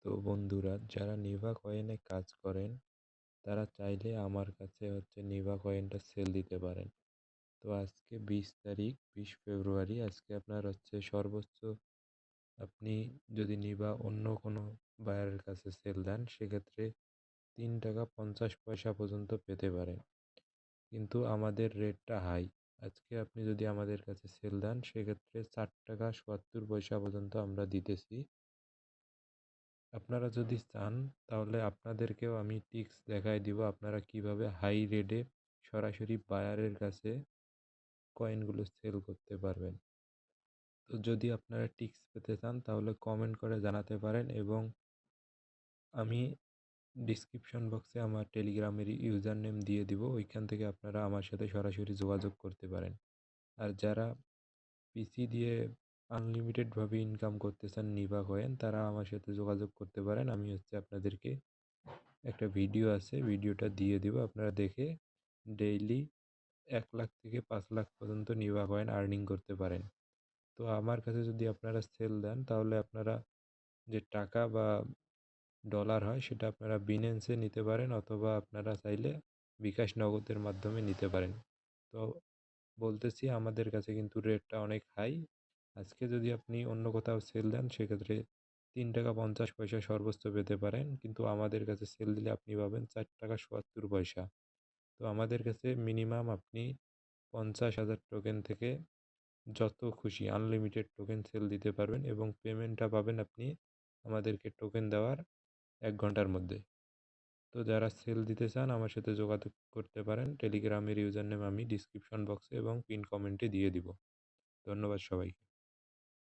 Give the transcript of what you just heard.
তো বন্ধুরা, যারা নিভা কয়েনে কাজ করেন তারা চাইলে আমার কাছে নিভা কয়েনটা সেল দিতে পারেন। তো আজকে 20 তারিখ, 20 ফেব্রুয়ারি। আজকে আপনার সর্বোচ্চ আপনি যদি নিভা অন্য কোনো বায়ারের কাছে সেল দেন, সেক্ষেত্রে 3 টাকা 50 পয়সা পর্যন্ত পেতে পারেন। কিন্তু আমাদের রেটটা হাই। আজকে আপনি যদি আমাদের কাছে সেল দেন, সেক্ষেত্রে 4 টাকা 77 পয়সা পর্যন্ত আমরা দিতেছি। আপনারা যদি চান তাহলে আপনাদেরকেও আমি টিক্স দেখাই দিব আপনারা কিভাবে হাই রেটে সরাসরি বায়ারের কাছে কয়েনগুলো সেল করতে পারবেন। তো যদি আপনারা টিক্স পেতে চান তাহলে কমেন্ট করে জানাতে পারেন, এবং আমি ডিসক্রিপশন বক্সে আমার টেলিগ্রামের ইউজার নেম দিয়ে দিব, ওইখান থেকে আপনারা আমার সাথে সরাসরি যোগাযোগ করতে পারেন। আর যারা পিসি দিয়ে আনলিমিটেডভাবে ইনকাম করতে চান নিভা কয়েন, তারা আমার সাথে যোগাযোগ করতে পারেন। আমি আপনাদেরকে একটা ভিডিও আছে, ভিডিওটা দিয়ে দিব, আপনারা দেখে ডেইলি 1 লাখ থেকে 5 লাখ পর্যন্ত নিভা কয়েন আর্নিং করতে পারেন। তো আমার কাছে যদি আপনারা সেল দেন তাহলে আপনারা যে টাকা বা ডলার হয় সেটা আপনারা বিনেন্সে নিতে পারেন, অথবা আপনারা চাইলে বিকাশ নগদের মাধ্যমে নিতে পারেন। তো বলতেছি, আমাদের কাছে কিন্তু রেটটা অনেক হাই। আজকে যদি আপনি অন্য কোথাও সেল দেন, সেক্ষেত্রে 3 টাকা 50 পয়সা সর্বোচ্চ পেতে পারেন, কিন্তু আমাদের কাছে সেল দিলে আপনি পাবেন 4 টাকা 77 পয়সা। তো আমাদের কাছে মিনিমাম আপনি 50,000 টোকেন থেকে যত খুশি আনলিমিটেড টোকেন সেল দিতে পারবেন, এবং পেমেন্টটা পাবেন আপনি আমাদেরকে টোকেন দেওয়ার 1 ঘন্টার মধ্যে। তো যারা সেল দিতে চান আমার সাথে যোগাযোগ করতে পারেন। টেলিগ্রামের ইউজার নেম আমি ডিসক্রিপশন বক্সে এবং পিন কমেন্টে দিয়ে দিব। ধন্যবাদ সবাইকে।